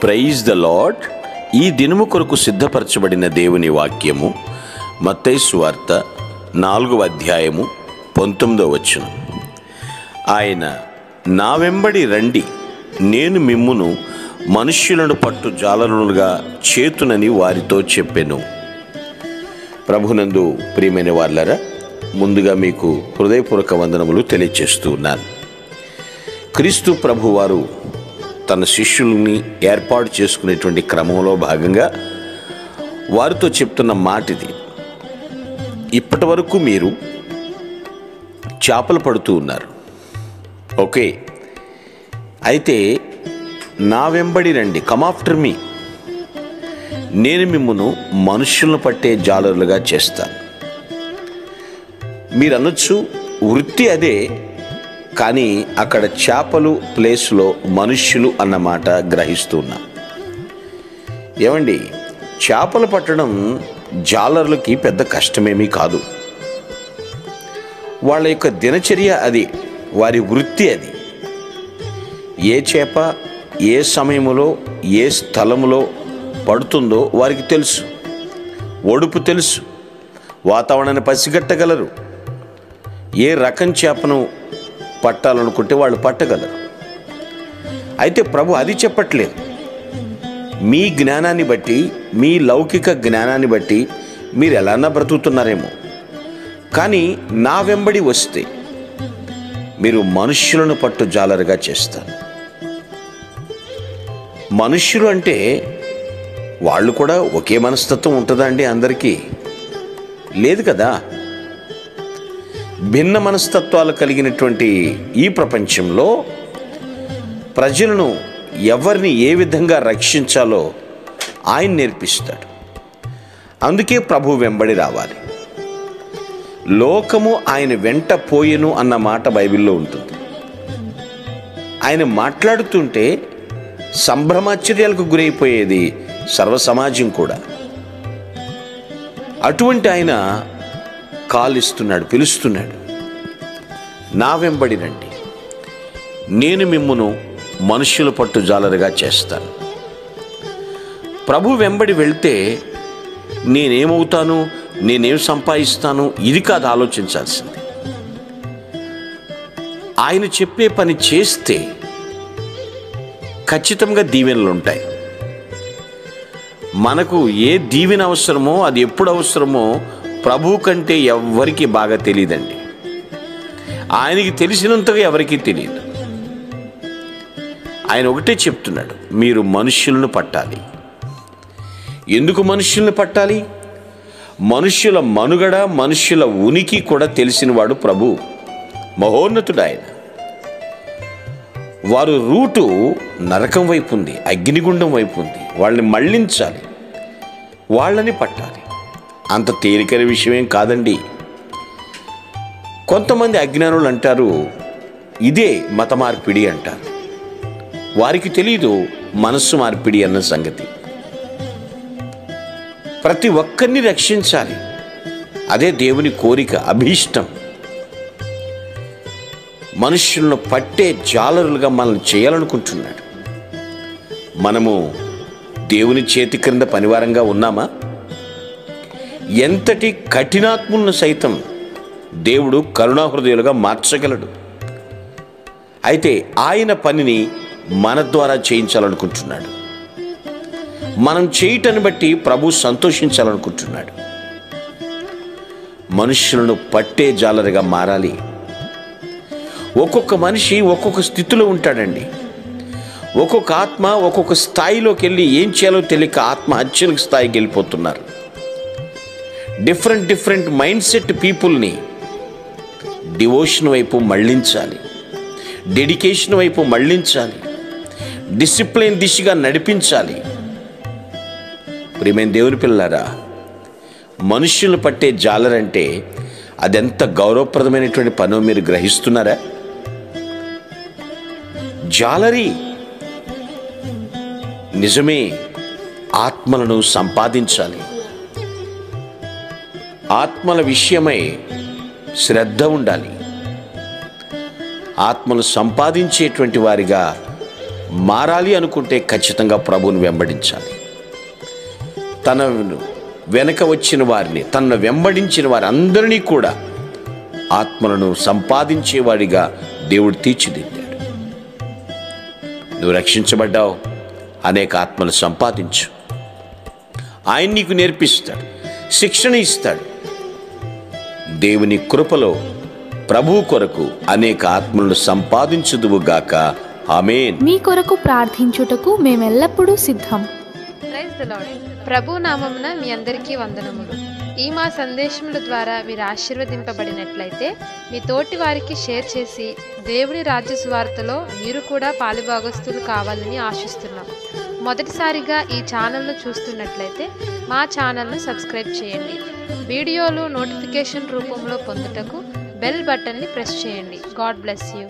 Praise the lord. ఈ దినము కొరకు సిద్ధపరచబడిన దేవుని వాక్యము మత్తయి సువార్త 4వ అధ్యాయము 19వ వచనం. ఆయన నా వెంబడి రండి, నేను మిమ్మును మనుష్యులను పట్టు జాలరులుగా చేతునని వారితో చెప్పెను. ప్రభునందు ప్రియమైన వారలారా, ముందుగా మీకు హృదయపూర్వక వందనములు తెలియచేస్తూ ఉన్నాను. క్రీస్తు ప్రభువారు తన శిష్యుల్ని ఏర్పాటు చేసుకునేటువంటి క్రమంలో భాగంగా వారితో చెప్తున్న మాట ఇది. ఇప్పటి వరకు మీరు చేపలు పడుతూ ఉన్నారు, ఓకే, అయితే నా వెంబడి రండి, కమ్ ఆఫ్టర్ మీ, నేను మిమ్మును మనుష్యులను పట్టే జాలరులుగా చేస్తాను. మీరు అనొచ్చు, వృత్తి అదే, కానీ అక్కడ చేపలు ప్లేస్లో మనుష్యులు అన్నమాట గ్రహిస్తున్నాం. ఏమండి, చేపలు పట్టడం జాలర్లకి పెద్ద కష్టమేమీ కాదు. వాళ్ళ యొక్క దినచర్య అది, వారి వృత్తి అది. ఏ చేప ఏ సమయంలో ఏ స్థలములో పడుతుందో వారికి తెలుసు, ఒడుపు తెలుసు, వాతావరణాన్ని పసిగట్టగలరు. ఏ రకం చేపను పట్టాలనుకుంటే వాళ్ళు పట్టగలరు. అయితే ప్రభు అది చెప్పట్లేదు. మీ జ్ఞానాన్ని బట్టి, మీ లౌకిక జ్ఞానాన్ని బట్టి మీరు ఎలానా బ్రతుకుతున్నారేమో, కానీ నా వెంబడి వస్తే మీరు మనుష్యులను పట్టు జాలరుగా చేస్తాను. మనుష్యులు అంటే వాళ్ళు కూడా ఒకే మనస్తత్వం ఉంటుందా అండి? అందరికీ లేదు కదా. భిన్న మనస్తత్వాలు కలిగినటువంటి ఈ ప్రపంచంలో ప్రజలను ఎవరిని ఏ విధంగా రక్షించాలో ఆయన నేర్పిస్తాడు. అందుకే ప్రభు వెంబడి రావాలి. లోకము ఆయన వెంట పోయెను అన్న మాట బైబిల్లో ఉంటుంది. ఆయన మాట్లాడుతుంటే సంభ్రమాశ్చర్యాలకు గురైపోయేది సర్వ సమాజం కూడా. అటువంటి ఆయన కాలిస్తున్నాడు, పిలుస్తున్నాడు, నా వెంబడి రండి, నేను మిమ్మును మనుష్యుల పట్టు జాలరుగా చేస్తాను. ప్రభు వెంబడి వెళ్తే నేనేమవుతాను, నేనేం సంపాదిస్తాను, ఇది కాదు ఆలోచించాల్సింది. ఆయన చెప్పే పని చేస్తే ఖచ్చితంగా దీవెనలు ఉంటాయి. మనకు ఏ దీవెన అవసరమో, అది ఎప్పుడు అవసరమో ప్రభు కంటే ఎవరికి బాగా తెలియదండి. ఆయనకి తెలిసినంతగా ఎవరికీ తెలియదు. ఆయన ఒకటే చెప్తున్నాడు, మీరు మనుష్యులను పట్టాలి. ఎందుకు మనుష్యులను పట్టాలి? మనుష్యుల మనుగడ, మనుష్యుల ఉనికి కూడా తెలిసినవాడు ప్రభు, మహోన్నతుడు ఆయన. వారు రూటు నరకం వైపు ఉంది, అగ్నిగుండం వైపు ఉంది. వాళ్ళని మళ్ళించాలి, వాళ్ళని పట్టాలి. అంత తేలికైన విషయమేం కాదండి. కొంతమంది అజ్ఞానులు అంటారు ఇదే మత మార్పిడి అంటారు. వారికి తెలీదు మనస్సు మార్పిడి అన్న సంగతి. ప్రతి ఒక్కరిని రక్షించాలి, అదే దేవుని కోరిక, అభీష్టం. మనుష్యులను పట్టే జాలరులుగా మనల్ని చేయాలనుకుంటున్నాడు. మనము దేవుని చేతి క్రింద పనివారంగా ఉన్నామా? ఎంతటి కఠినాత్ములను సైతం దేవుడు కరుణాహృదయులుగా మార్చగలడు. అయితే ఆయన పనిని మన ద్వారా చేయించాలనుకుంటున్నాడు. మనం చేయటాన్ని బట్టి ప్రభు సంతోషించాలనుకుంటున్నాడు. మనుష్యులను పట్టే జాలరుగా మారాలి. ఒక్కొక్క మనిషి ఒక్కొక్క స్థితిలో ఉంటాడండి. ఒక్కొక్క ఆత్మ ఒక్కొక్క స్థాయిలోకి వెళ్ళి ఏం చేయాలో తెలియక ఆత్మహత్యలకు స్థాయికి వెళ్ళిపోతున్నారు. డిఫరెంట్ మైండ్ సెట్ పీపుల్ని డివోషన్ వైపు మళ్ళించాలి, డెడికేషన్ వైపు మళ్ళించాలి, డిసిప్లిన్ దిశగా నడిపించాలి. ప్రియమైన దేవుని పిల్లారా, మనుష్యులు పట్టే జాలరంటే అదెంత గౌరవప్రదమైనటువంటి పనో మీరు గ్రహిస్తున్నారా? జాలరి నిజమే, ఆత్మలను సంపాదించాలి. ఆత్మల విషయమై శ్రద్ధ ఉండాలి. ఆత్మలు సంపాదించేటువంటి వారిగా మారాలి అనుకుంటే ఖచ్చితంగా ప్రభువును వెంబడించాలి. తన వెనక వచ్చిన వారిని, తనను వెంబడించిన వారందరినీ కూడా ఆత్మలను సంపాదించేవాడిగా దేవుడు తీర్చిదిద్దాడు. నువ్వు రక్షించబడ్డావు, అనేక ఆత్మలు సంపాదించు. ఆయన నీకు నేర్పిస్తాడు, శిక్షణ ఇస్తాడు. దేవుని కృపలో ప్రభువు కొరకు అనేక ఆత్మలను సంపాదించుదువుగాక. ఆమేన్. మీ కొరకు ప్రార్థించుటకు మేమెల్లప్పుడూ సిద్ధం. Praise the lord. ప్రభు నామమున మీ అందరికీ వందనములు. ఈ మా సందేశముల ద్వారా మీరు ఆశీర్వదింపబడినట్లయితే మీ తోటి వారికి షేర్ చేసి దేవుని రాజ్య సువార్తలో మీరు కూడా పాలుభాగస్తులు కావాలని ఆశిస్తున్నాం. మొదటిసారిగా ఈ ఛానల్ను చూస్తున్నట్లయితే మా ఛానల్ను సబ్స్క్రైబ్ చేయండి. వీడియోలు నోటిఫికేషన్ రూపంలో పొందుటకు బెల్ బటన్ని ప్రెస్ చేయండి. God bless you.